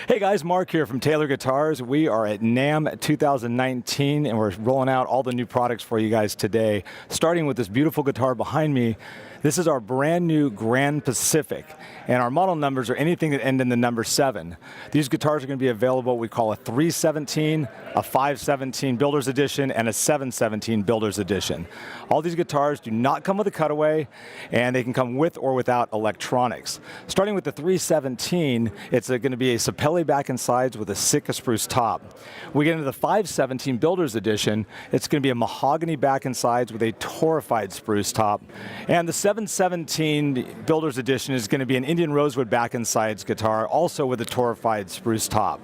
Hey guys, Mark here from Taylor Guitars. We are at NAMM 2019 and we're rolling out all the new products for you guys today. Starting with this beautiful guitar behind me. This is our brand new Grand Pacific, and our model numbers are anything that end in the number 7. These guitars are going to be available, we call a 317, a 517 Builder's Edition, and a 717 Builder's Edition. All these guitars do not come with a cutaway, and they can come with or without electronics. Starting with the 317, it's going to be a Sapele back and sides with a Sitka spruce top. We get into the 517 Builder's Edition, it's going to be a mahogany back and sides with a torrefied spruce top. And the 717 Builder's Edition is going to be an Indian rosewood back and sides guitar, also with a torrefied spruce top.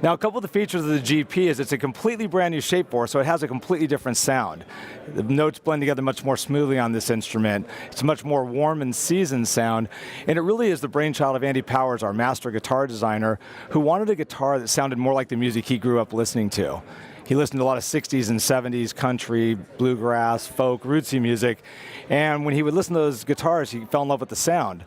Now, a couple of the features of the GP is it's a completely brand new shape bore, so it has a completely different sound. The notes blend together much more smoothly on this instrument. It's a much more warm and seasoned sound, and it really is the brainchild of Andy Powers, our master guitar designer, who wanted a guitar that sounded more like the music he grew up listening to. He listened to a lot of 60s and 70s country, bluegrass, folk, rootsy music, and when he would listen to those guitars, he fell in love with the sound.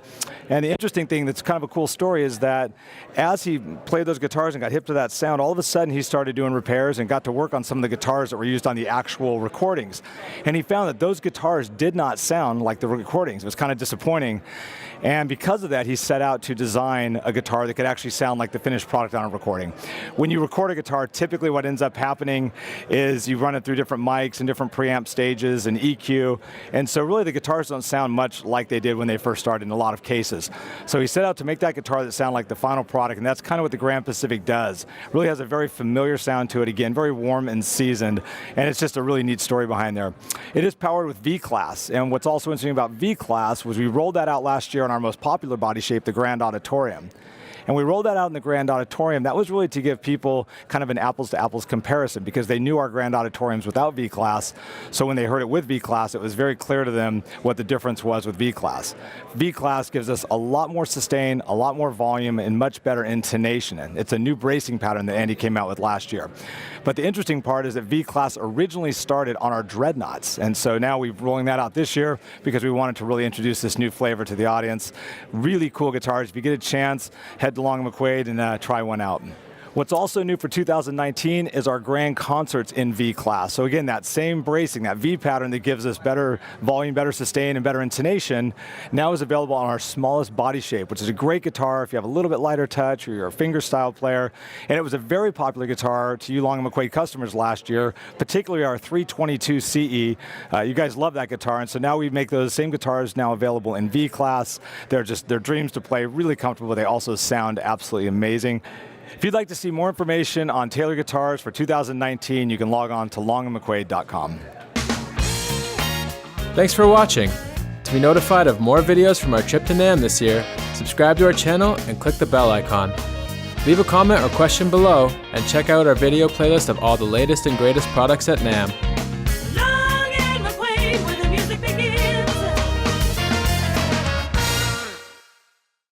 And the interesting thing that's kind of a cool story is that as he played those guitars and got hip to that sound, all of a sudden he started doing repairs and got to work on some of the guitars that were used on the actual recordings. And he found that those guitars did not sound like the recordings. It was kind of disappointing. And because of that, he set out to design a guitar that could actually sound like the finished product on a recording. When you record a guitar, typically what ends up happening is you run it through different mics and different preamp stages and EQ. And so really the guitars don't sound much like they did when they first started in a lot of cases. So he set out to make that guitar that sound like the final product, and that's kind of what the Grand Pacific does. It really has a very familiar sound to it, again, very warm and seasoned, and it's just a really neat story behind there. It is powered with V-Class, and what's also interesting about V-Class was we rolled that out last year on our most popular body shape, the Grand Auditorium. And we rolled that out in the Grand Auditorium. That was really to give people kind of an apples-to-apples comparison because they knew our Grand Auditoriums without V-Class. So when they heard it with V-Class, it was very clear to them what the difference was with V-Class. V-Class gives us a lot more sustain, a lot more volume, and much better intonation. And it's a new bracing pattern that Andy came out with last year. But the interesting part is that V-Class originally started on our Dreadnoughts. And so now we're rolling that out this year because we wanted to really introduce this new flavor to the audience. Really cool guitars. If you get a chance, head to McQuade and try one out. What's also new for 2019 is our grand concerts in V-Class. So again, that same bracing, that V pattern that gives us better volume, better sustain, and better intonation, now is available on our smallest body shape, which is a great guitar if you have a little bit lighter touch or you're a fingerstyle player. And it was a very popular guitar to you Long & McQuade customers last year, particularly our 322 CE. You guys love that guitar, and so now we make those same guitars now available in V-Class. They're dreams to play, really comfortable. They also sound absolutely amazing. If you'd like to see more information on Taylor Guitars for 2019, you can log on to longandmcquade.com. Thanks for watching. To be notified of more videos from our trip to NAMM this year, subscribe to our channel and click the bell icon. Leave a comment or question below and check out our video playlist of all the latest and greatest products at NAMM.